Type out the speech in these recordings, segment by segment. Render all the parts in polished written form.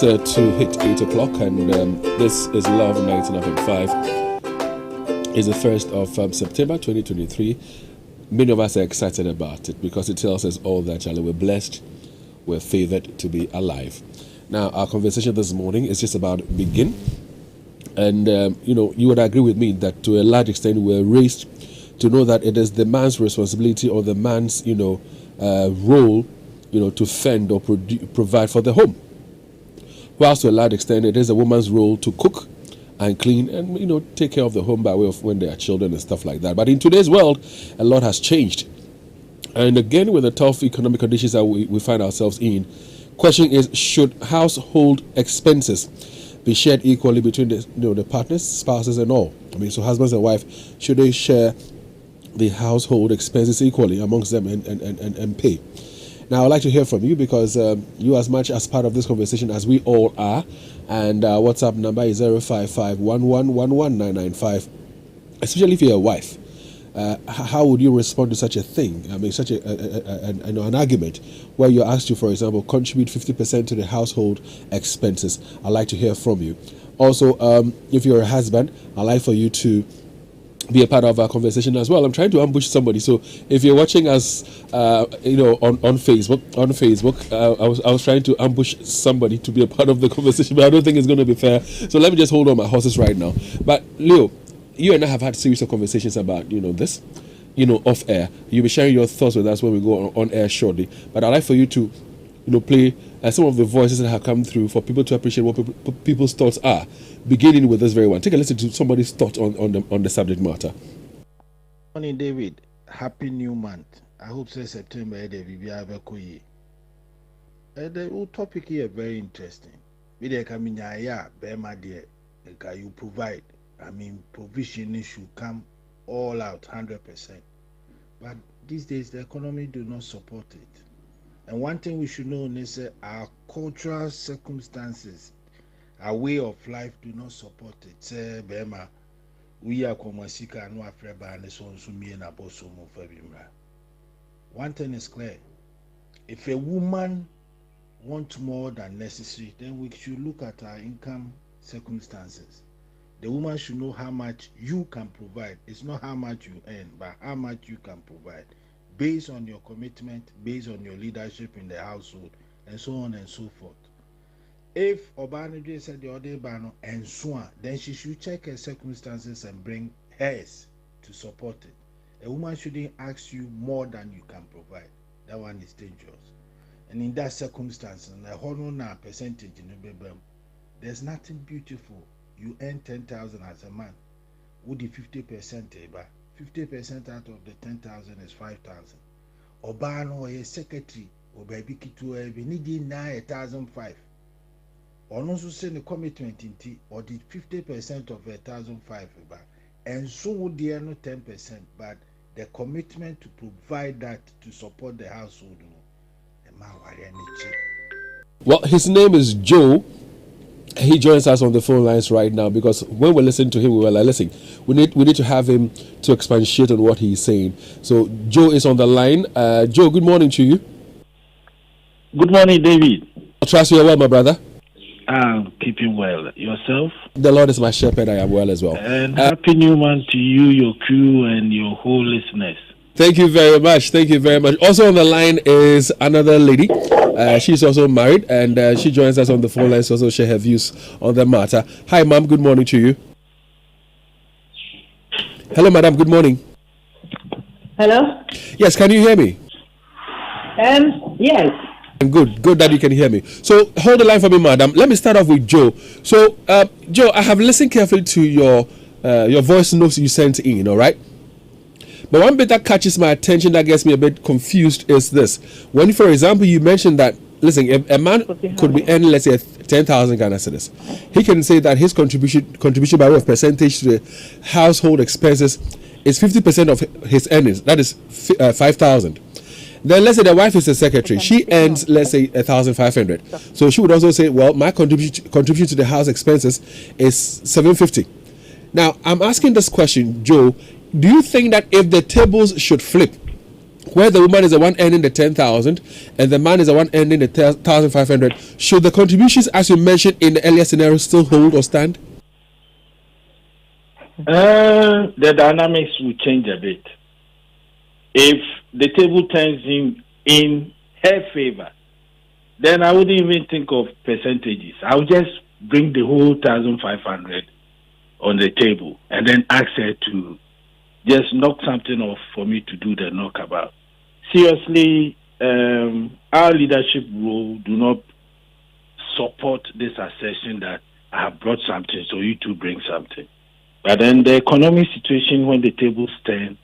to hit 8 o'clock, and this is Love 99.5. It's the 1st of September 2023. Many of us are excited about it because it tells us all that we're blessed, we're favored to be alive. Now, our conversation this morning is just about begin. And, you would agree with me that to a large extent we're raised to know that it is the man's responsibility or the man's, role, to fend or provide for the home. Whilst to a large extent it is a woman's role to cook and clean and, take care of the home by way of when there are children and stuff like that. But in today's world, a lot has changed. And again, with the tough economic conditions that we find ourselves in, question is, should household expenses be shared equally between the partners, spouses and all? So husbands and wife, should they share the household expenses equally amongst them and pay? Now, I'd like to hear from you because you as much as part of this conversation as we all are. And WhatsApp number is 055-1111-995. Especially if you're a wife. How would you respond to such a thing? Such an argument where you're asked to, for example, contribute 50% to the household expenses. I'd like to hear from you. Also, if you're a husband, I'd like for you to be a part of our conversation as well. I'm trying to ambush somebody. So if you're watching us, on Facebook, I was trying to ambush somebody to be a part of the conversation, but I don't think it's going to be fair. So let me just hold on my horses right now. But Leo, you and I have had series of conversations about, this, off air. You'll be sharing your thoughts with us when we go on air shortly. But I'd like for you to, play some of the voices that have come through for people to appreciate what people's thoughts are, beginning with this very one. Take a listen to somebody's thought on the subject matter. Morning, David. Happy new month. I hope September will be the whole topic here very interesting. You provide. Provision should come all out 100%. But these days, the economy do not support it. And one thing we should know is that our cultural circumstances, our way of life do not support it. Say, Bema, we are Komasika and Wafreba and so on, so me and Abosomo Fabimra. One thing is clear. If a woman wants more than necessary, then we should look at our income circumstances. The woman should know how much you can provide. It's not how much you earn, but how much you can provide. Based on your commitment, based on your leadership in the household, and so on and so forth. If Obanije said the other banner and so on, then she should check her circumstances and bring hers to support it. A woman shouldn't ask you more than you can provide. That one is dangerous. And in that circumstance, and a whole percentage in the baby, there's nothing beautiful. You earn 10,000 as a man. Would the 50% 50% out of the 10,000 is 5,000. Obano or a secretary or baby kitu needing 9,005. Or also send a commitment in T or the 50% of 1,005 and so would the no 10%, but the commitment to provide that to support the household. Well, his name is Joe. He joins us on the phone lines right now because when we listen to him, we were like, listen, we need to have him to expatiate on what he's saying. So Joe is on the line. Joe, good morning to you. Good morning, David. I trust you are well, my brother. I'm keeping well. Yourself? The Lord is my shepherd. I am well as well. And happy new month to you, your crew, and your whole listeners. Thank you very much. Thank you very much. Also on the line is another lady. She's also married, and she joins us on the phone line to also share her views on the matter. Hi, Mom. Good morning to you. Hello, Madam. Good morning. Hello? Yes, can you hear me? Yes. Good that you can hear me. So hold the line for me, Madam. Let me start off with Joe. So, Joe, I have listened carefully to your voice notes you sent in, all right? But one bit that catches my attention that gets me a bit confused is this. When, for example, you mentioned that, listen, if a man could be earning, let's say, 10,000 Ghana cedis, he can say that his contribution by way of percentage to the household expenses is 50% of his earnings. That is 5,000. Then let's say the wife is a secretary. She earns, let's say, 1,500. So she would also say, well, my contribution to the house expenses is 750. Now, I'm asking this question, Joe. Do you think that if the tables should flip, where the woman is the one earning the 10,000 and the man is the one earning the 1,500, should the contributions, as you mentioned in the earlier scenario, still hold or stand? The dynamics will change a bit. If the table turns in her favor, then I wouldn't even think of percentages. I would just bring the whole 1,500 on the table and then ask her to just knock something off for me to do the knockabout. Seriously, our leadership role do not support this assertion that I have brought something, so you too bring something. But then the economic situation, when the tables turn,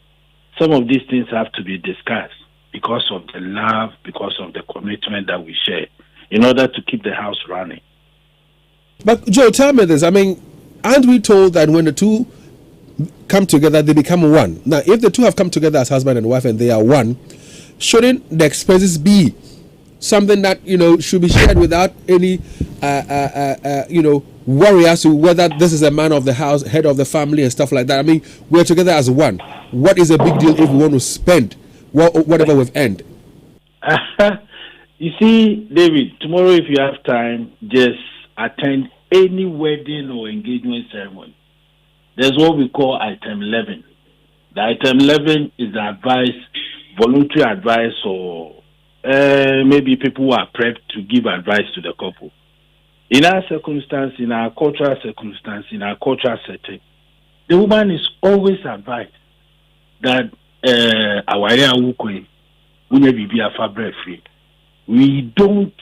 some of these things have to be discussed because of the love, because of the commitment that we share, in order to keep the house running. But Joe, tell me this. I mean, aren't we told that when the two come together, they become one? Now, if the two have come together as husband and wife and they are one, shouldn't the expenses be something that, should be shared without any, worry as to whether this is a man of the house, head of the family and stuff like that? I mean, we're together as one. What is a big deal if we want to spend whatever we've earned? You see, David, tomorrow if you have time, just attend any wedding or engagement ceremony. There's what we call item 11. The item 11 is the advice, voluntary advice, or maybe people who are prepped to give advice to the couple. In our circumstance, in our cultural circumstance, in our cultural setting, the woman is always advised that we don't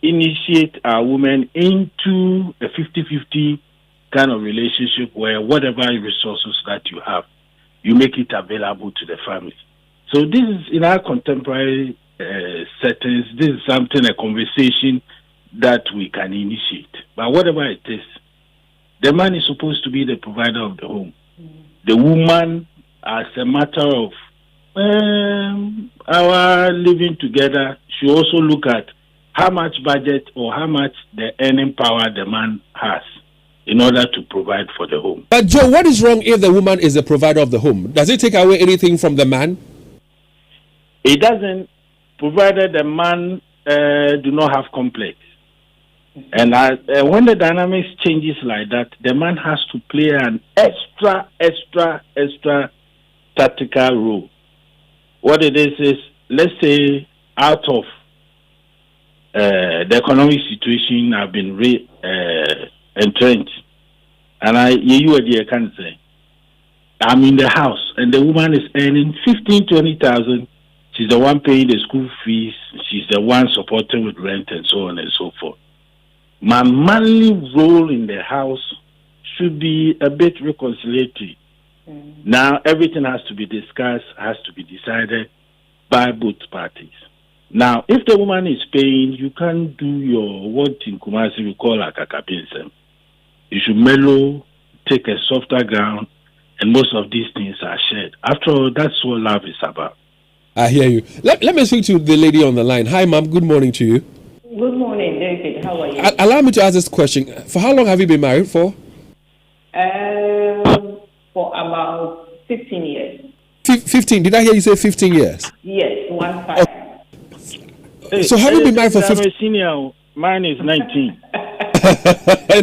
initiate our women into a 50-50 kind of relationship where whatever resources that you have, you make it available to the family. So this is, in our contemporary settings, this is something, a conversation that we can initiate. But whatever it is, the man is supposed to be the provider of the home. The woman, as a matter of our living together, should also look at how much budget or how much the earning power the man has in order to provide for the home. But Joe, what is wrong if the woman is the provider of the home? Does it take away anything from the man? It doesn't, provided the man do not have complex. And when the dynamics changes like that, the man has to play an extra tactical role. What it is, let's say, out of the economic situation I've been entrenched, and I can say, I'm in the house, and the woman is earning 15,000-20,000. She's the one paying the school fees. She's the one supporting with rent and so on and so forth. My manly role in the house should be a bit reconciliatory. Now, everything has to be discussed, has to be decided by both parties. Now, if the woman is paying, you can't do your, what in Kumasi we call a kakapinsem. You should mellow, take a softer ground, and most of these things are shared. After all, that's what love is about. I hear you. Let me speak to the lady on the line. Hi, ma'am. Good morning to you. Good morning, David. How are you? Allow me to ask this question. For how long have you been married for? For about 15 years. 15? Did I hear you say 15 years? Yes, 15. Hey, so have you been married for 15? I'm a senior. Mine is 19.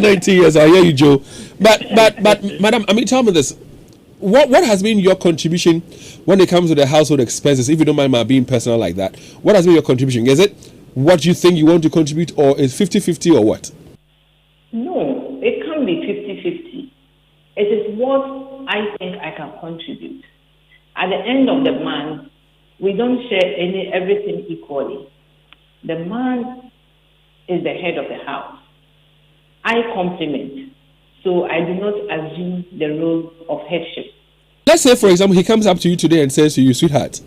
19 years. I hear you, Joe. But madam, I mean, tell me this. What has been your contribution when it comes to the household expenses? If you don't mind my being personal like that, what has been your contribution? Is it what you think you want to contribute, or is 50-50 or what? No, it can't be 50-50. It is what I think I can contribute. At the end of the month, we don't share everything equally. The man is the head of the house. I complement. So I do not assume the role of headship. Let's say, for example, he comes up to you today and says to you, sweetheart,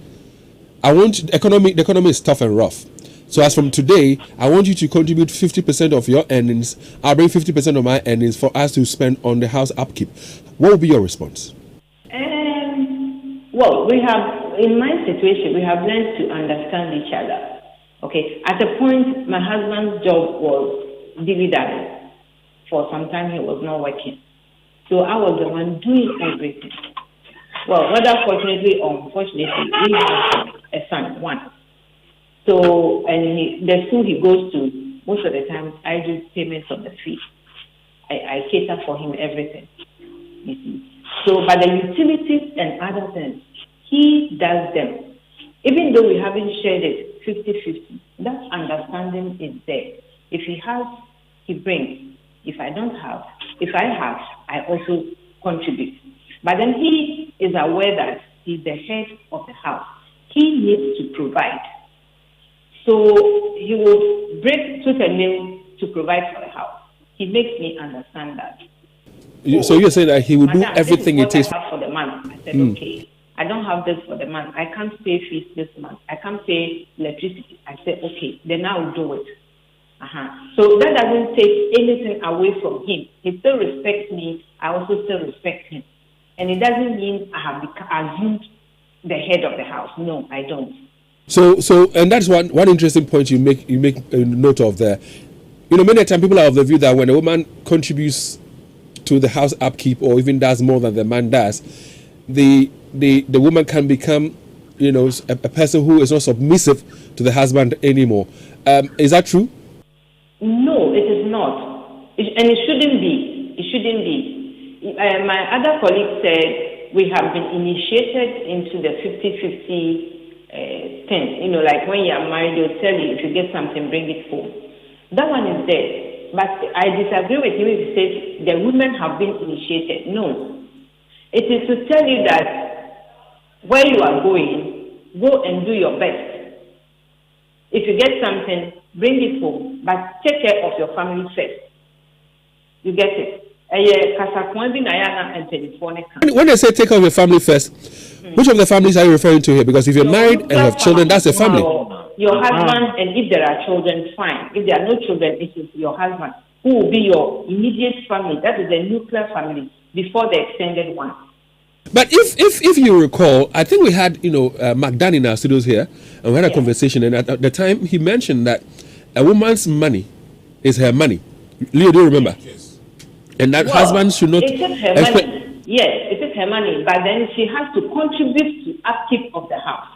the economy is tough and rough. So as from today, I want you to contribute 50% of your earnings. I'll bring 50% of my earnings for us to spend on the house upkeep. What would be your response? Well, in my situation, we have learned to understand each other. Okay. At a point, my husband's job was dividend. For some time, he was not working. So I was the one doing everything. Well, whether fortunately or unfortunately, we have a son, one. So, and the school he goes to, most of the time, I do payments of the fee. I cater for him everything. You see. So, but the utilities and other things, he does them. Even though we haven't shared it 50-50, that understanding is there. If he has, he brings. If I don't have, if I have, I also contribute. But then he is aware that he's the head of the house. He needs to provide. So he will break tooth and nail to provide for the house. He makes me understand that. So you're saying that he will do everything it takes. I have for the month. I said, okay, I don't have this for the month. I can't pay fees this month. I can't pay electricity. I said, okay, then I will do it. So that doesn't take anything away from him. He still respects me. I also still respect him. And it doesn't mean I have assumed the head of the house. No, I don't. So, and that's one interesting point you make a note of there. You know, many times people are of the view that when a woman contributes to the house upkeep or even does more than the man does, the woman can become, you know, a person who is not submissive to the husband anymore. Is that true? No, it is not. And it shouldn't be. It shouldn't be. My other colleague said we have been initiated into the 50-50 thing. You know, like when you are married, they'll tell you if you get something, bring it home. That one is there. But I disagree with him if he says the women have been initiated. No. It is to tell you that where you are going, go and do your best. If you get something, bring it home, but take care of your family first. You get it? When they say take care of your family first, which of the families are you referring to here? Because if you're married and you have children, that's a family. Your husband, and if there are children, fine. If there are no children, it is your husband who will be your immediate family. That is the nuclear family before the extended one. But if you recall, I think we had, Mark Dan in our studios here, and we had a conversation, and at the time he mentioned that a woman's money is her money. Leo, do you remember? Yes. And that husband should not. It is her money. Yes, it is her money, but then she has to contribute to upkeep of the house.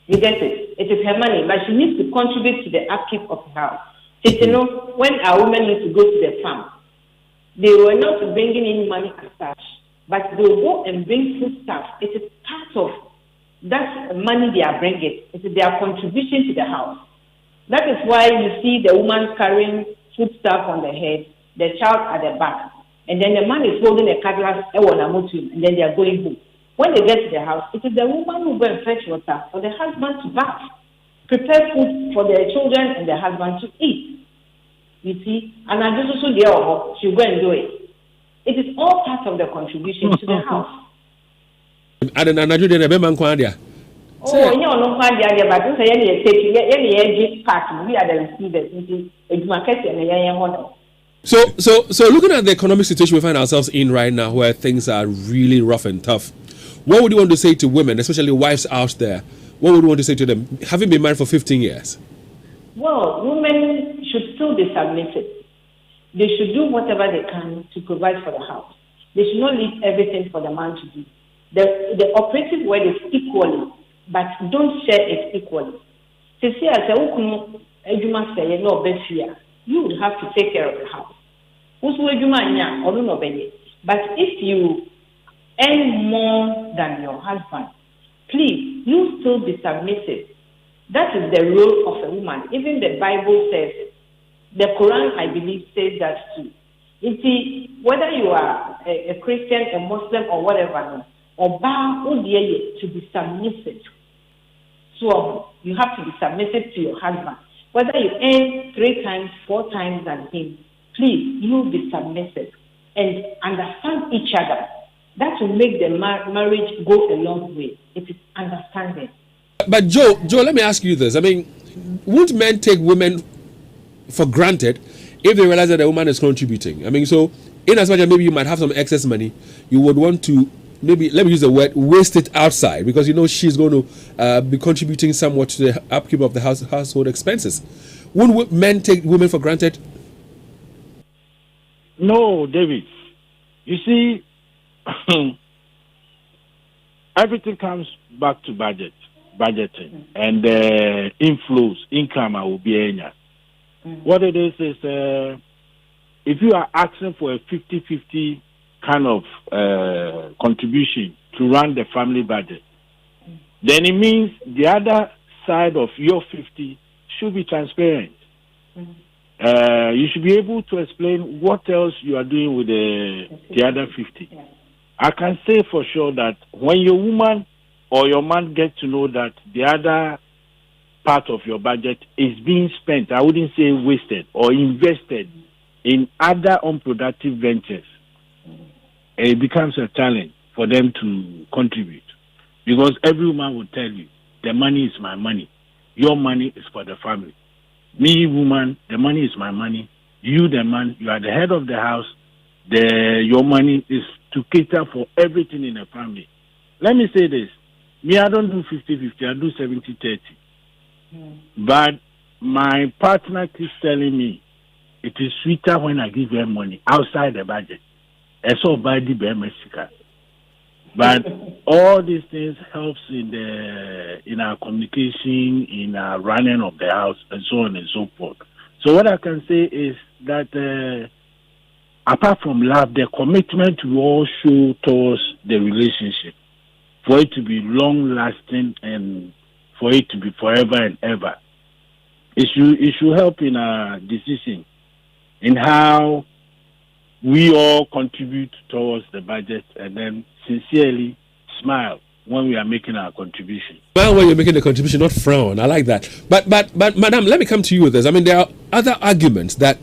You get it? It is her money, but she needs to contribute to the upkeep of the house. You know, when our women used to go to the farm, they were not bringing in money as such, but they will go and bring food stuff. It is part of that money they are bringing. It is their contribution to the house. That is why you see the woman carrying food stuff on the head, the child at the back, and then the man is holding a cutlass and then they are going home. When they get to the house, it is the woman who will fetch water for the husband to bath, prepare food for their children and the husband to eat. You see? And I just also there, she'll go and do it. It is all part of the contribution to the house. So looking at the economic situation we find ourselves in right now, where things are really rough and tough, what would you want to say to women, especially wives out there? What would you want to say to them, having been married for 15 years? Well, women should still be submissive. They should do whatever they can to provide for the house. They should not leave everything for the man to do. The operative word is equally, but don't share it equally. You would have to take care of the house. But if you earn more than your husband, please, you still be submissive. That is the role of a woman. Even the Bible says it. The Quran, I believe, says that too. You see, whether you are a Christian, a Muslim, or whatever, to be submissive. So you have to be submissive to your husband. Whether you earn 3 times, 4 times than him, please, you be submissive and understand each other. That will make the marriage go a long way. It is understanding. But Joe, let me ask you this. I mean, would men take women for granted if they realize that a woman is contributing? I mean, so in as much as maybe you might have some excess money, you would want to maybe, let me use the word, waste it outside because she's going to be contributing somewhat to the upkeep of the household expenses. Wouldn't men take women for granted? No, David. You see, everything comes back to budgeting, and inflows, income will be enya. What it is if you are asking for a 50-50 kind of contribution to run the family budget, then it means the other side of your 50 should be transparent. You should be able to explain what else you are doing with the other 50. Yeah. I can say for sure that when your woman or your man get to know that the other part of your budget is being spent, I wouldn't say wasted or invested in other unproductive ventures, it becomes a challenge for them to contribute. Because every woman will tell you, the money is my money. Your money is for the family. Me, woman, the money is my money. You, the man, you are the head of the house. Your money is to cater for everything in the family. Let me say this. Me, I don't do 50-50. I do 70-30. But my partner keeps telling me it is sweeter when I give her money outside the budget. It's all by the Mexican. But all these things helps in our communication, in our running of the house, and so on and so forth. So what I can say is that apart from love, the commitment we all show towards the relationship, for it to be long-lasting and for it to be forever and ever, it should help in our decision, in how we all contribute towards the budget, and then sincerely smile when we are making our contribution. Smile when you're making the contribution, not frown. I like that. But Madam, let me come to you with this. I mean, there are other arguments that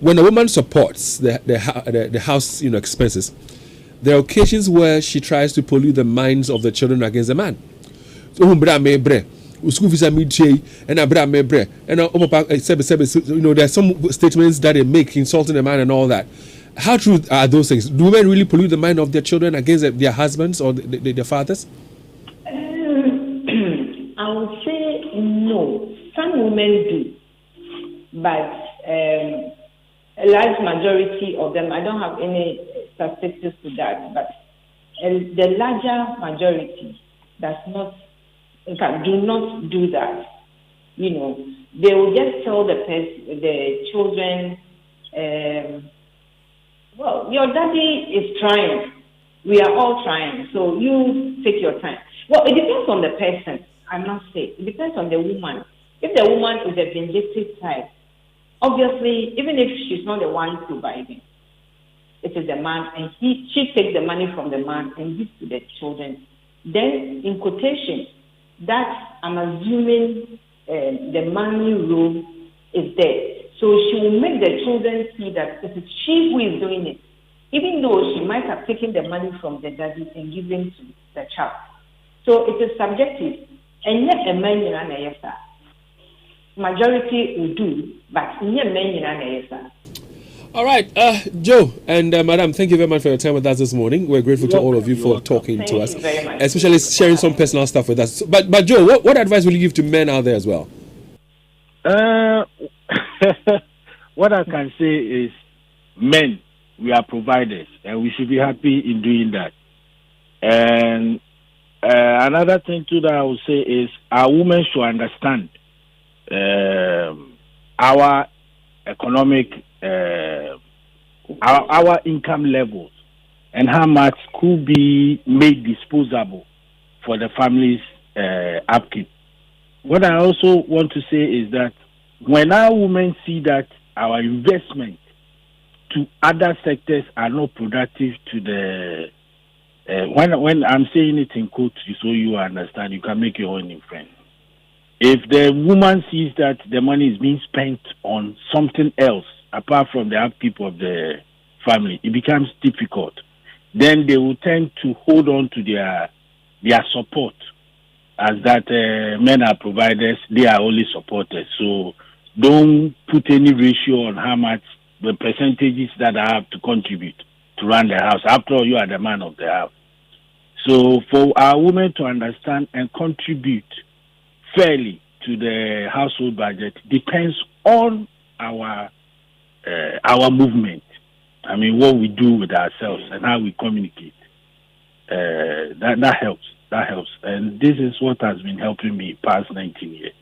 when a woman supports the house, expenses, there are occasions where she tries to pollute the minds of the children against the man. So, school visa and there are some statements that they make insulting the man and all that. How true are those things? Do women really pollute the mind of their children against their husbands or their fathers? I would say no. Some women do, but a large majority of them, I don't have any statistics to that, but the larger majority do not do that. They will just tell the children, well, your daddy is trying. We are all trying. So you take your time. Well, it depends on the person, I must say. It depends on the woman. If the woman is a vindictive type, obviously, even if she's not the one providing, it is the man, and she takes the money from the man and gives to the children. Then, in quotation, that I'm assuming the money rule is there. So she will make the children see that it is she who is doing it, even though she might have taken the money from the daddy and given to the child. So it is subjective. And yet a man in majority will do, but yet men in All right, Joe and Madam, thank you very much for your time with us this morning. We're grateful to all of you for talking to us, especially sharing some personal stuff with us. But Joe, what advice will you give to men out there as well? What I can say is, men, we are providers, and we should be happy in doing that. And another thing too that I would say is, our women should understand our economic, our income levels, and how much could be made disposable for the family's upkeep. What I also want to say is that when our women see that our investment to other sectors are not productive to the when I'm saying it in quotes so you understand, you can make your own inference. If the woman sees that the money is being spent on something else apart from the upkeep of the family, it becomes difficult. Then they will tend to hold on to their support, as that men are providers, they are only supporters. So don't put any ratio on how much the percentages that I have to contribute to run the house. After all, you are the man of the house. So for our women to understand and contribute fairly to the household budget depends on our movement. I mean, what we do with ourselves and how we communicate. That helps. That helps. And this is what has been helping me past 19 years.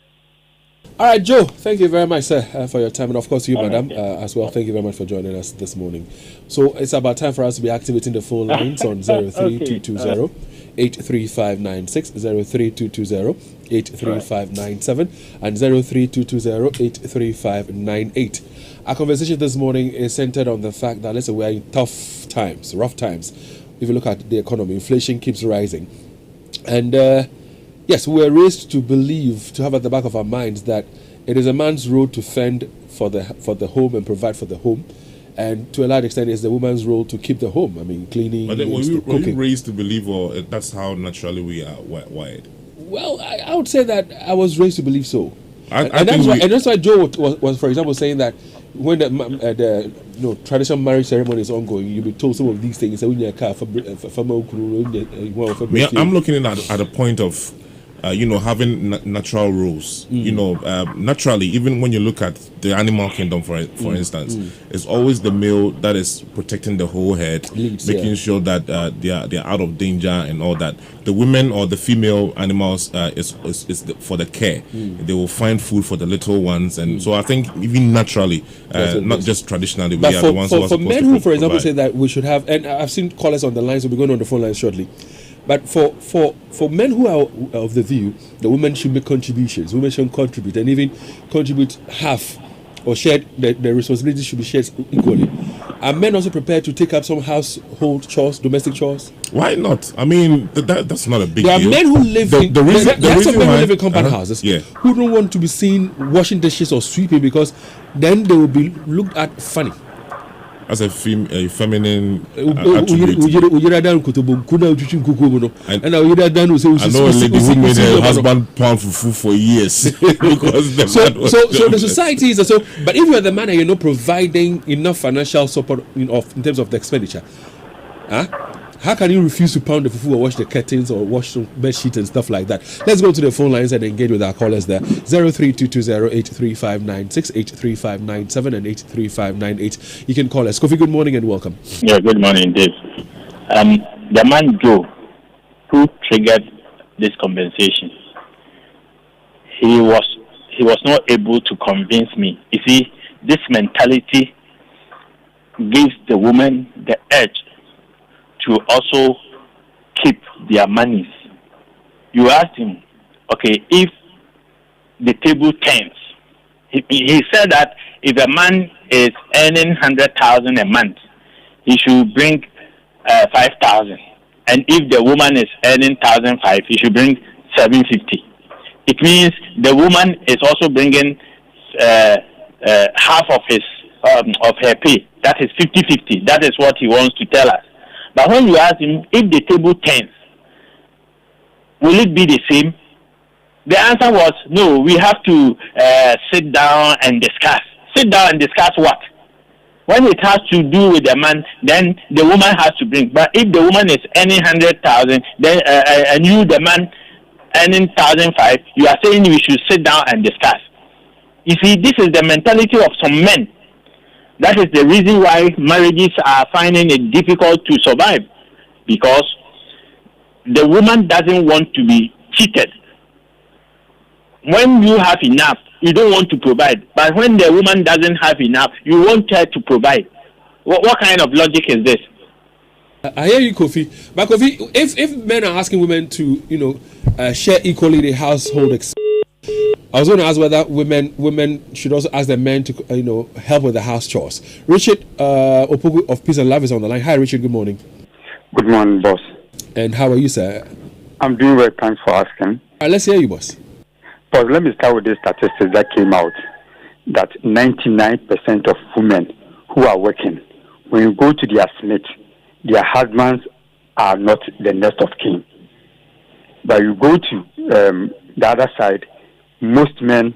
All right, Joe, thank you very much, sir, for your time. And of course, you, madam, right, as well. Thank you very much for joining us this morning. So it's about time for us to be activating the phone lines on 03220 83596, 03220 83597, and 03220 83598. Our conversation this morning is centered on the fact that, listen, we are in tough times, rough times. If you look at the economy, inflation keeps rising. And yes, we are raised to believe, to have at the back of our minds, that it is a man's role to fend for the home and provide for the home. And to a large extent, it's the woman's role to keep the home. I mean, cleaning, but then were cooking. we raised to believe, or that's how naturally we are wired? Well, I would say that I was raised to believe so. And that's why Joe was, for example, saying that when the traditional marriage ceremony is ongoing, you'll be told some of these things. I'm looking at a point of having natural rules. Naturally, even when you look at the animal kingdom, for instance, it's always the male that is protecting the whole herd, making sure that they're out of danger and all that. The women or the female animals is for the care. They will find food for the little ones, and so I think even naturally, not just traditionally, we are the ones who are supposed to provide. For men who, for example, say that we should have, and I've seen callers on the lines, so we'll be going on the phone line shortly. But for men who are of the view that women should make contributions, women should contribute and even contribute half or share the responsibility should be shared equally. Are men also prepared to take up some household chores, domestic chores? Why not? I mean, that's not a big deal. There are men who live in compound houses who don't want to be seen washing dishes or sweeping because then they will be looked at funny. As a feminine attribute. I know a lady who made her husband pound for food for years because so the society is so. But if you are the man and you're not providing enough financial support in terms of the expenditure, how can you refuse to pound the fufu or wash the curtains or wash some bed sheets and stuff like that? Let's go to the phone lines and engage with our callers there. 03220-83596, 83597 and 83598. You can call us. Kofi, good morning and welcome. Yeah, good morning, Dave. The man Joe who triggered this compensation, he was not able to convince me. You see, this mentality gives the woman the edge to also keep their monies. You asked him, okay, if the table turns, he said that if a man is earning 100,000 a month, he should bring 5,000, and if the woman is earning 1,500, he should bring 750. It means the woman is also bringing half of her pay. That is 50-50. That is what he wants to tell us. But when you ask him, if the table turns, will it be the same? The answer was, no, we have to sit down and discuss. Sit down and discuss what? When it has to do with the man, then the woman has to bring. But if the woman is earning 100,000, then and you, the man, earning 1,500, you are saying we should sit down and discuss. You see, this is the mentality of some men. That is the reason why marriages are finding it difficult to survive, because the woman doesn't want to be cheated. When you have enough, you don't want to provide. But when the woman doesn't have enough, you want her to provide. What kind of logic is this? I hear you, Kofi. But Kofi, if men are asking women to, share equally the household expense, I was going to ask whether women should also ask the men to, help with the house chores. Richard Opoku of Peace and Love is on the line. Hi, Richard. Good morning. Good morning, boss. And how are you, sir? I'm doing well. Thanks for asking. Let's hear you, boss. Boss, let me start with the statistics that came out that 99% of women who are working, when you go to their smith, their husbands are not the next of kin. But you go to the other side, most men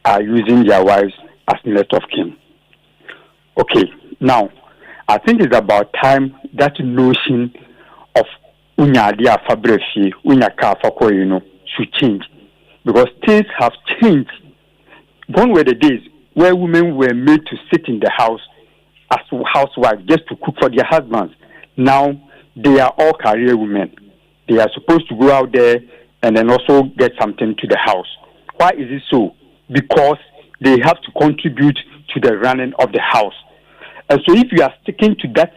are using their wives as next of kin. Okay, now, I think it's about time that notion of unya dia fabrefi, unya ka fako, should change. Because things have changed. Gone were the days where women were made to sit in the house as housewives just to cook for their husbands. Now, they are all career women. they are supposed to go out there and then also get something to the house. Why is it so? Because they have to contribute to the running of the house. And so if you are sticking to that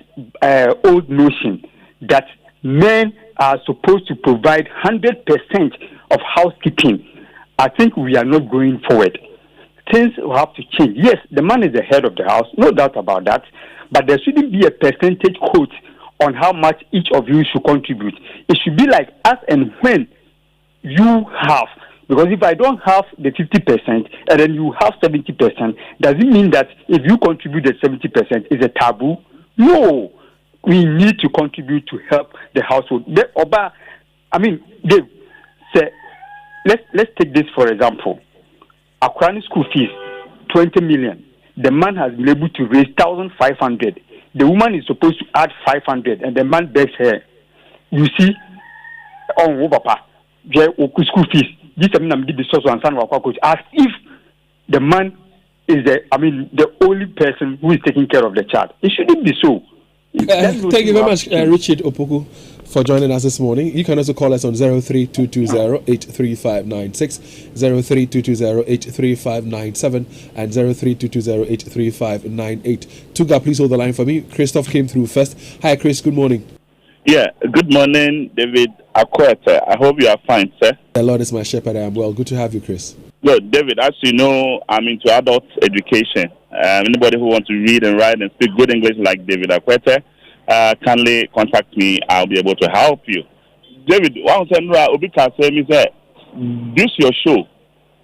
old notion that men are supposed to provide 100% of housekeeping, I think we are not going forward. Things will have to change. Yes, the man is the head of the house, no doubt about that, but there shouldn't be a percentage quote on how much each of you should contribute. It should be like as and when you have. Because if I don't have the 50% and then you have 70%, does it mean that if you contribute the 70% is a taboo? No. We need to contribute to help the household. Dave, let's take this for example. Akwani school fees, 20 million. The man has been able to raise 1,500. The woman is supposed to add 500, and the man begs her. You see, papa, school fees. This as if the man is the only person who is taking care of the child. It shouldn't be so. Thank you very much, Richard Opoku, for joining us this morning. You can also call us on 03-220-83596, 03-220-83597, and 03-220-83598. Tuga, please hold the line for me. Christoph came through first. Hi, Chris. Good morning. Yeah, good morning, David Akwete. I hope you are fine, sir. The Lord is my shepherd. I am well. Good to have you, Chris. Good, David. As you know, I'm into adult education. Anybody who wants to read and write and speak good English like David Akwete, kindly contact me. I'll be able to help you. David, one thing Obi can say me say, this your show.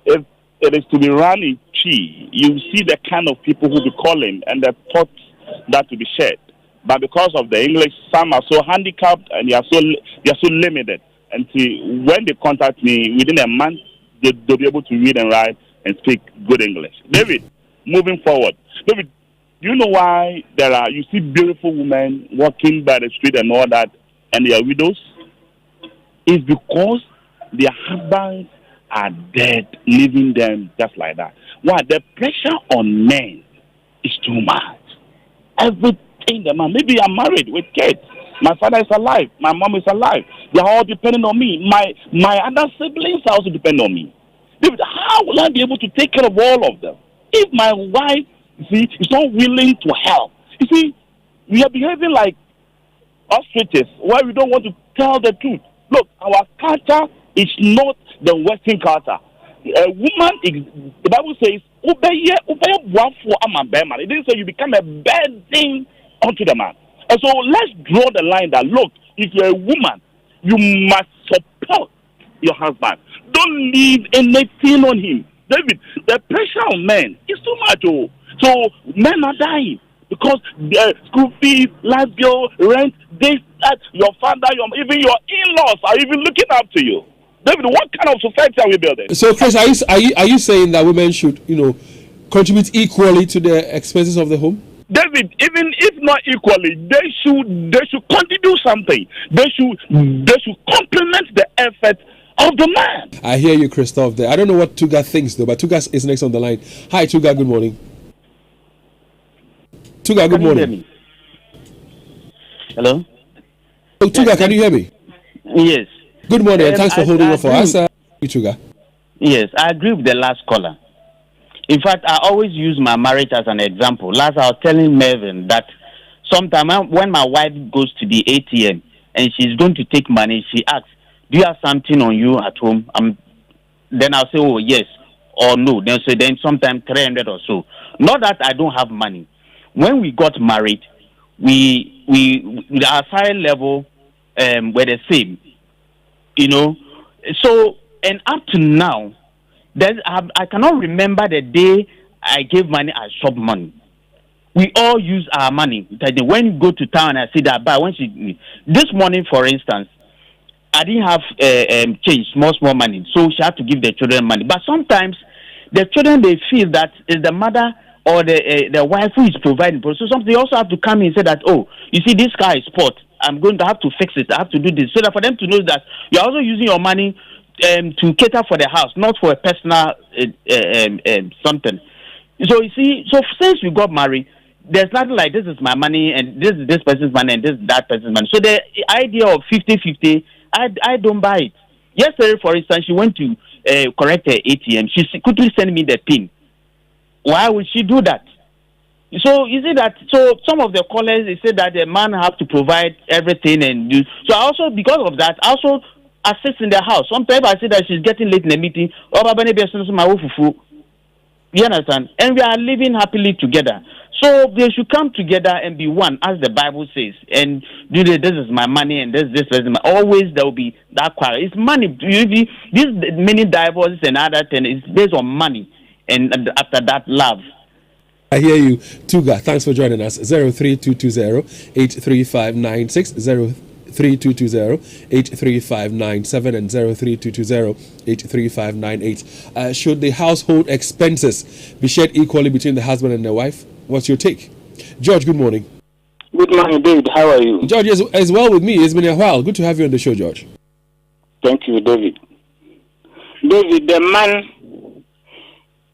If it is to be run in Chi, you see the kind of people who be calling and the thoughts that to be shared. But because of the English, some are so handicapped and they are so limited. And when they contact me within a month, they'll be able to read and write and speak good English. David, moving forward. David, do you know why you see beautiful women walking by the street and all that, and they are widows? It's because their husbands are dead, leaving them just like that. Why? The pressure on men is too much. Everything the man, maybe I'm married with kids. My father is alive. My mom is alive. They are all depending on me. My other siblings also depend on me. David, how will I be able to take care of all of them if my wife, is not willing to help? You see, we are behaving like ostriches where we don't want to tell the truth. Look, our culture is not the Western culture. A woman, the Bible says, it didn't say you become a bad thing unto the man. And so let's draw the line that, look, if you're a woman, you must support your husband. Don't leave anything on him. David, the pressure on men is too much. So men are dying because the school fees, life bill, rent, your father, even your in-laws are even looking up to you. David, what kind of society are we building? So, Chris, are you saying that women should, contribute equally to the expenses of the home? David, even if not equally, they should contribute something. They should complement the effort of the man. I hear you, Christoph. There. I don't know what Tuga thinks though, but Tuga is next on the line. Hi, Tuga. Good morning. Tuga, good morning. Hello. Oh, Tuga, can you hear me? Yes. Good morning, and thanks for holding on for us, Tuga. Yes, I agree with the last caller. In fact, I always use my marriage as an example. Last, I was telling Mervyn that sometimes when my wife goes to the ATM and she's going to take money, she asks, "Do you have something on you at home?" Then I'll say, "Oh, yes," or "No." Then sometimes 300 or so. Not that I don't have money. When we got married, we our salary level were the same, So, and up to now, I cannot remember the day I gave money as shop money. We all use our money. When you go to town, I see that. But this morning, for instance, I didn't have change, small money, so she had to give the children money. But sometimes the children, they feel that it's the mother or the wife who is providing. So sometimes they also have to come in and say that, "Oh, you see, this car is spoiled. I'm going to have to fix it. I have to do this," so that for them to know that you're also using your money to cater for the house, not for a personal something. So you see, since we got married, there's nothing like this is my money and this is this person's money and this is that person's money. So the idea of 50-50, I don't buy it. Yesterday, for instance, she went to correct her ATM. She quickly sent me the PIN. Why would she do that? So you see that. So some of the callers, they say that the man have to provide everything and do. So I also, because of that, I also assist in the house. Sometimes I see that she's getting late in the meeting. You understand? And we are living happily together. So they should come together and be one, as the Bible says. And do this is my money and this is my. Always there will be that quarrel. It's money. These many divorces and other things is based on money. And after that, love. I hear you, Tuga. Thanks for joining us. 03220-83596, 03220-83597, and 03220-83598. Should the household expenses be shared equally between the husband and the wife? What's your take? George, good morning. Good morning, David. How are you? George, as well with me. It's been a while. Good to have you on the show, George. Thank you, David. David, the man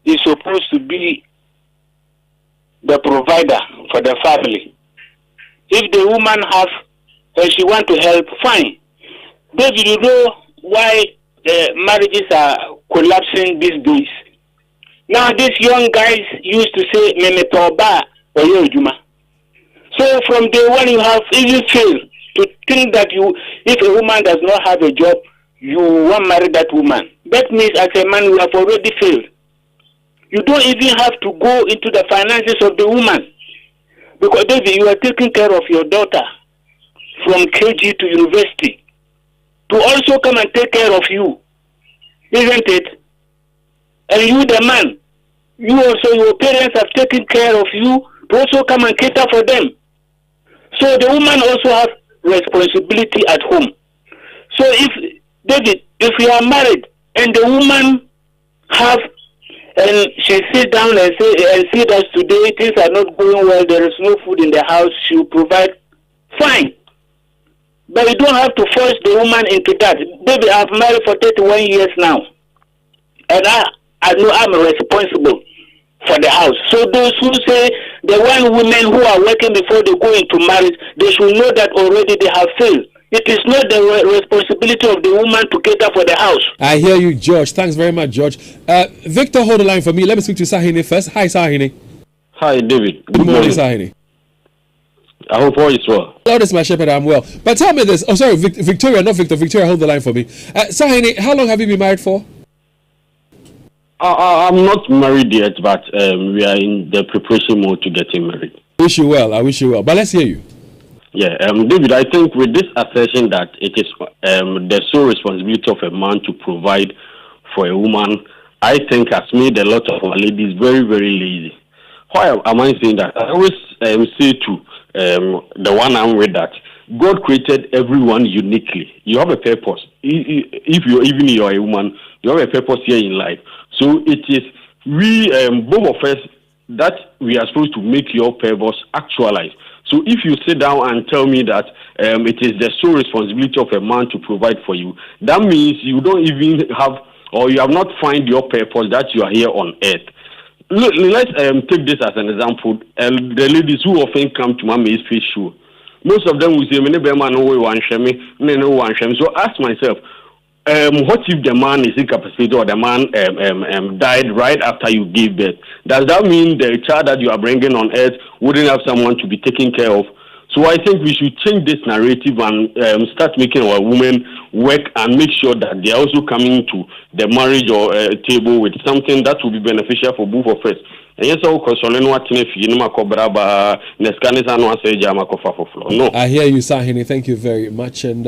is supposed to be the provider for the family. If the woman has and she want to help, fine. David, you know why marriages are collapsing these days? Now these young guys used to say Meme Toba or Yojuma. So from day one you have even failed to think that if a woman does not have a job, you won't marry that woman. That means as a man you have already failed. You don't even have to go into the finances of the woman. Because David, you are taking care of your daughter from KG to university to also come and take care of you. Isn't it? And you, the man, you also, your parents have taken care of you to also come and cater for them. So the woman also has responsibility at home. So David, if you are married and the woman have and she sit down and see that today things are not going well, there is no food in the house, she will provide, fine. But you don't have to force the woman into that. Baby, I've married for 31 years now. And I know I'm responsible for the house. So those who say the one women who are working before they go into marriage, they should know that already they have failed. It is not the responsibility of the woman to cater for the house. I hear you, George. Thanks very much, George. Victor, hold the line for me. Let me speak to Sahini first. Hi, Sahini. Hi, David. Good morning, Sahini. I hope all is well. Lord is my shepherd, I'm well. But tell me this. Oh, sorry, Victoria, not Victor. Victoria, hold the line for me. Sahini, how long have you been married for? I'm not married yet, but we are in the preparation mode to getting married. I wish you well. But let's hear you. Yeah, David, I think with this assertion that it is the sole responsibility of a man to provide for a woman, I think has made a lot of our ladies very, very lazy. Why am I saying that? I always say to the one I'm with that God created everyone uniquely. You have a purpose. If you're a woman, you have a purpose here in life. So it is we both of us that we are supposed to make your purpose actualize. So if you sit down and tell me that it is the sole responsibility of a man to provide for you, that means you don't even have, or you have not found your purpose that you are here on earth. Let's take this as an example. The ladies who often come to Mama's face show, most of them will say, so ask myself, what if the man is incapacitated or the man died right after you gave birth? Does that mean the child that you are bringing on earth wouldn't have someone to be taken care of? So I think we should change this narrative and start making our women work and make sure that they are also coming to the marriage or table with something that will be beneficial for both of us. And yes, no. I hear you, Sahini. Thank you very much. And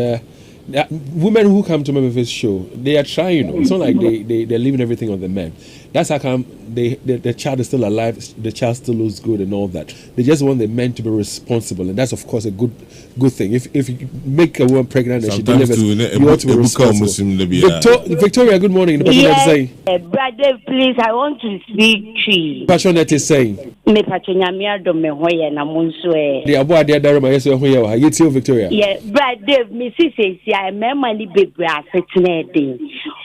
women who come to Memphis show, they are trying. It's not like they're leaving everything on the men. That's how come the child is still alive, the child still looks good and all that. They just want the men to be responsible, and that's of course a good thing. If you make a woman pregnant and she delivers, you ought to be responsible. Victoria, good morning. Yes, brother, please, I want to speak to you. Passionate is saying. Me Pachonyamia do me hoye na munswe. The abo ade daruma yeso hoye wa. Yeti Victoria. Yeah, brother, me see I remember ni baby assetne din.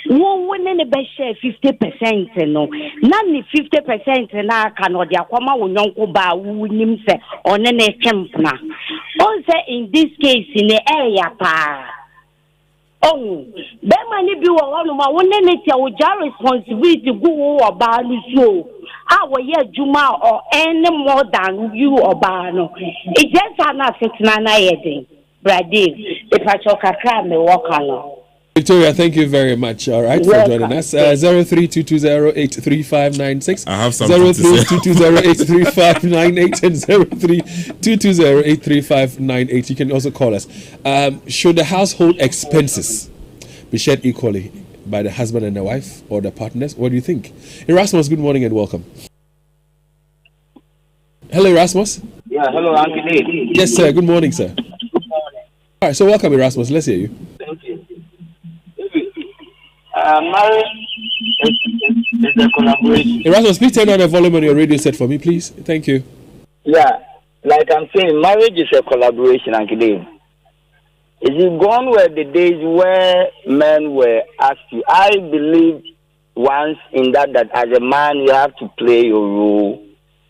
Wo ne be share 50%. No, nani 50% na kano dia kwama wonyonko ba wunim se one na chempna. On say in this case in the area pa. Oh, that money be one of my one responsibility go or so. Our year Juma or any more than you or Bano. It just an asset nana, Brady. If I talk a crime, me walk along. Victoria, thank you very much. All right, for joining us. 03-220-83596. I have something to say. 03-220-83598 and 03-220-83598. You can also call us. Should the household expenses be shared equally by the husband and the wife or the partners? What do you think? Erasmus, good morning and welcome. Hello, Erasmus. Yeah, hello, Uncle Dave. Yes, sir. Good morning, sir. Good morning. All right, so welcome, Erasmus. Let's hear you. Thank you. Marriage is a collaboration. Erasmus, please turn on the volume on your radio set for me, please. Thank you. Yeah, like I'm saying, marriage is a collaboration, Uncle Dave. Is it gone were the days where men were asked to? I believe once in that as a man you have to play your role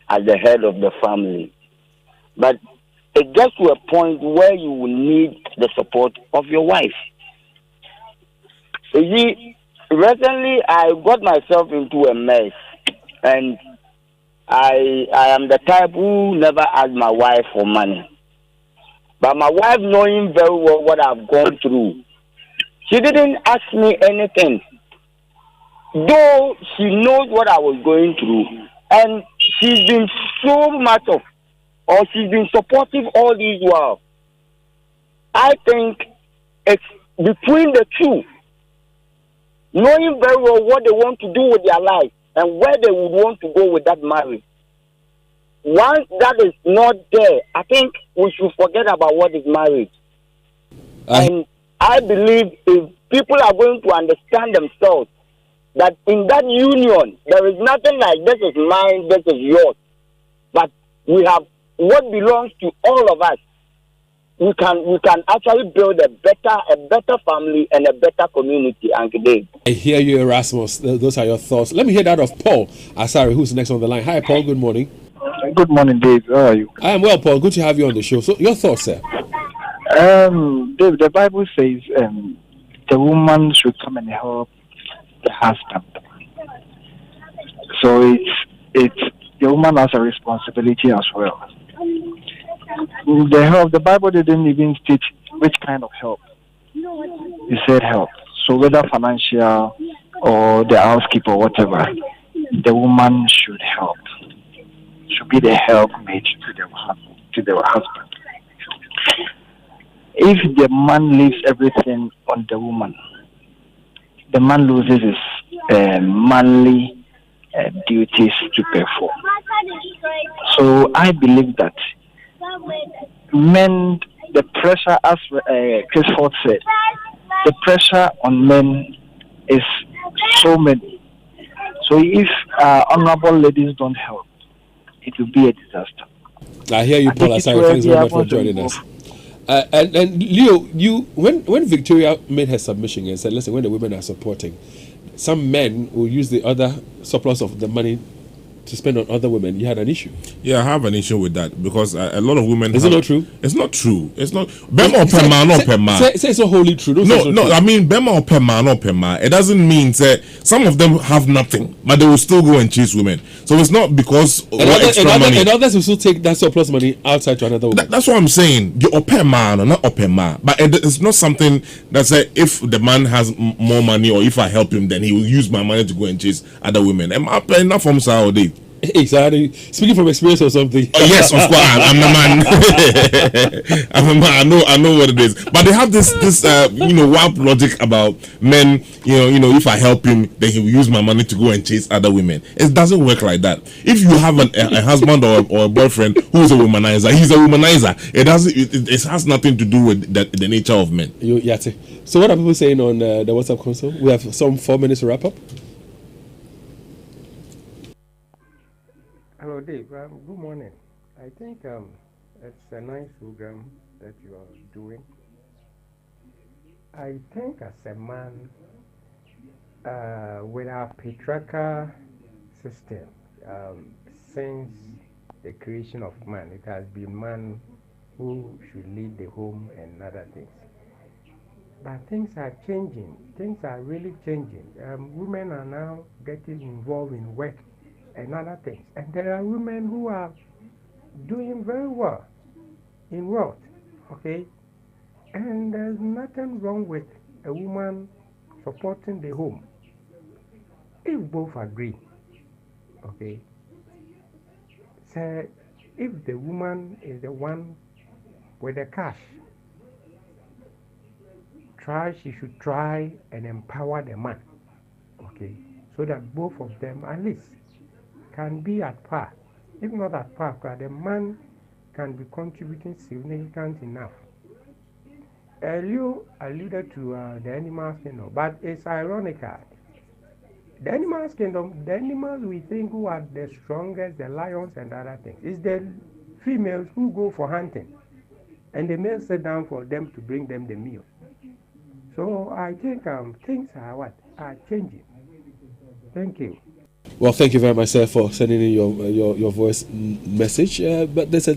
as the head of the family. But it gets to a point where you will need the support of your wife. You see, recently I got myself into a mess, and I am the type who never asked my wife for money. But my wife, knowing very well what I've gone through, she didn't ask me anything. Though she knows what I was going through, and she's been she's been supportive all these while. I think it's between the two, knowing very well what they want to do with their life and where they would want to go with that marriage. Once that is not there, I think we should forget about what is marriage. And I believe if people are going to understand themselves, that in that union, there is nothing like this is mine, this is yours. But we have what belongs to all of us. We can actually build a better family and a better community, Uncle Dave. I hear you, Erasmus. Those are your thoughts. Let me hear that of Paul Asari, who's next on the line. Hi, Paul. Good morning. Good morning, Dave. How are you? I am well, Paul. Good to have you on the show. So, your thoughts, sir? Dave, the Bible says the woman should come and help the husband. So it's the woman has a responsibility as well. The help, the Bible didn't even state which kind of help. It said help. So whether financial or the housekeeper or whatever, the woman should help. Should be the helpmate to the husband. If the man leaves everything on the woman, the man loses his manly duties to perform. So I believe that men, the pressure, as Chris Ford said, the pressure on men is so many. So if honorable ladies don't help, it will be a disaster. I hear you, Paul Asari. Thanks very much for joining us. And Leo, when Victoria made her submission and said, listen, when the women are supporting, some men will use the other surplus of the money to spend on other women. You had an issue. Yeah, I have an issue with that because a lot of women. Is it not true? It's not true. It's not. Bema or Pema, not Pema. Say it's not wholly true. No. I mean, Bema or Pema, not Pema. It doesn't mean that some of them have nothing, but they will still go and chase women. So it's not because money. And others will still take that surplus money outside to another woman. That's what I'm saying. The Opema or not Opema, but it's not something that say if the man has more money or if I help him, then he will use my money to go and chase other women. I'm enough from Saudi. Hey, speaking from experience or something. Oh, yes, of course. I'm the man. I'm a man. I know what it is. But they have this wild logic about men. You know, if I help him, then he will use my money to go and chase other women. It doesn't work like that. If you have a husband or a boyfriend who is a womanizer, he's a womanizer. It has nothing to do with the nature of men. So what are people saying on the WhatsApp console? We have some 4 minutes to wrap up. Hello, Dave. Good morning. I think it's a nice program that you are doing. I think as a man, with our patriarchal system, since the creation of man, it has been man who should lead the home and other things. But things are changing. Things are really changing. Women are now getting involved in work and other things. And there are women who are doing very well in wealth. Okay? And there's nothing wrong with a woman supporting the home. If both agree, okay? So if the woman is the one with the cash, she should try and empower the man, okay? So that both of them at least can be at par. If not at par, the man can be contributing significant enough. You alluded to the animal kingdom, but it's ironical. The animals kingdom, the animals we think who are the strongest, the lions and other things, is the females who go for hunting. And the males sit down for them to bring them the meal. So I think things are changing. Thank you. Well, thank you very much, sir, for sending in your voice message. But there's a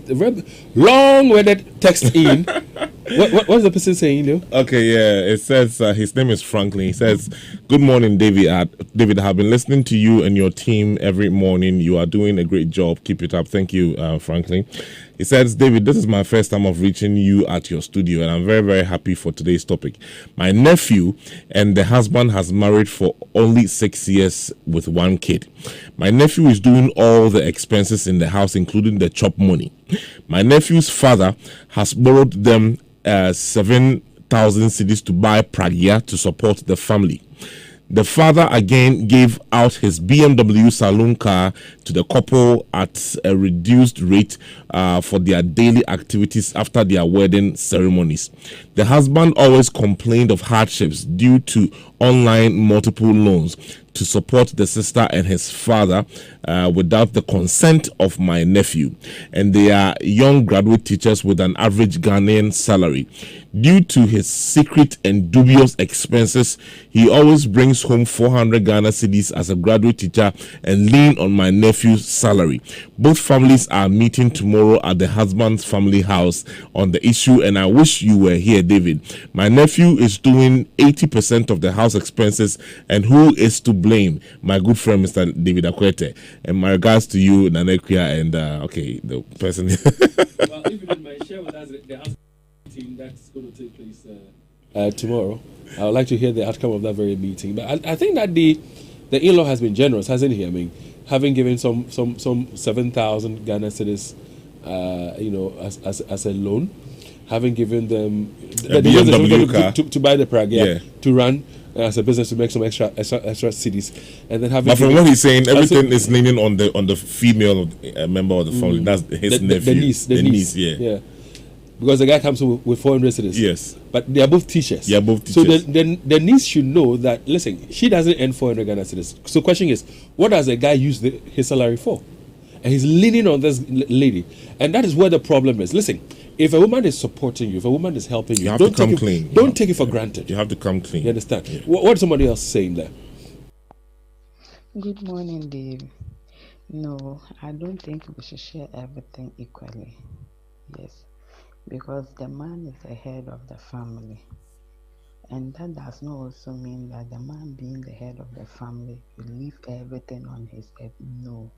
long-worded text in. What's the person saying, Leo? Okay, yeah, it says his name is Franklin. He says, "Good morning, David. David, I have been listening to you and your team every morning. You are doing a great job. Keep it up." Thank you, Franklin. He says, "David, this is my first time of reaching you at your studio, and I'm very, very happy for today's topic. My nephew and the husband has married for only 6 years with one kid. My nephew is doing all the expenses in the house, including the chop money. My nephew's father has borrowed them 7,000 cedis to buy pragya to support the family. The father again gave out his BMW saloon car to the couple at a reduced rate for their daily activities after their wedding ceremonies. The husband always complained of hardships due to online multiple loans to support the sister and his father without the consent of my nephew. And they are young graduate teachers with an average Ghanaian salary. Due to his secret and dubious expenses, he always brings home 400 Ghana cedis as a graduate teacher and lean on my nephew's salary. Both families are meeting tomorrow at the husband's family house on the issue, and I wish you were here, David. My nephew is doing 80% of the house expenses, and who is to blame? My good friend, Mr. David Akwete. And my regards to you, Nanekia, and the person. Well, if you don't mind, share with us the house meeting that's going to take place tomorrow. I would like to hear the outcome of that very meeting. But I think that the in-law has been generous, hasn't he? I mean, having given some 7,000 Ghana cedis, as a loan, having given them a BMW car to buy the Pragya, to run as a business to make some extra cedis, and then having. But from what he's saying, everything is leaning on the female member of the family. That's his nephew, the niece, yeah. Because the guy comes with 400 cedis. Yes. But they are both teachers. Yeah, both teachers. So the niece should know that, listen, she doesn't earn 400 Ghana cedis. So the question is, what does the guy use his salary for? And he's leaning on this lady. And that is where the problem is. Listen, if a woman is supporting you, if a woman is helping you, have to come clean. Don't take it for granted. You have to come clean. You understand? Yeah. What is somebody else saying there? Good morning, Dave. No, I don't think we should share everything equally. Yes. Because the man is the head of the family. And that does not also mean that the man being the head of the family will leave everything on his head. No.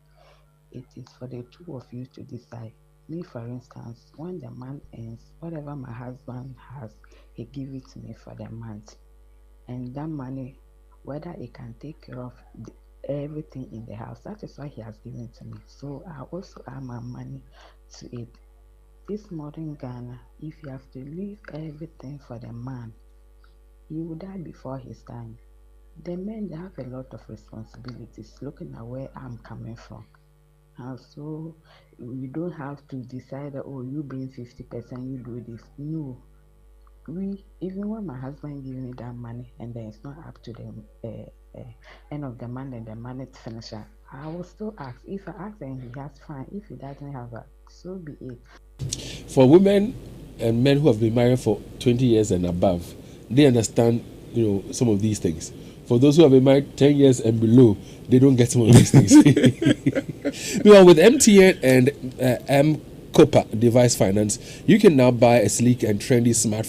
It is for the two of you to decide. Me, for instance, when the man earns whatever my husband has, he gives it to me for the month. And that money, whether he can take care of everything in the house, that is what he has given to me. So I also add my money to it. This modern Ghana, if you have to leave everything for the man, he will die before his time. The men, they have a lot of responsibilities, looking at where I'm coming from. And so you don't have to decide that, oh, you bring 50%, you do this. No. Even when my husband gives me that money and then it's not up to the end of the month and the money is finished, I will still ask. If I ask and he has, fine. If he doesn't have that, so be it. For women and men who have been married for 20 years and above, they understand, some of these things. For those who have been married 10 years and below, they don't get some of these things. Well, with MTN and M-Kopa Device Finance, you can now buy a sleek and trendy smartphone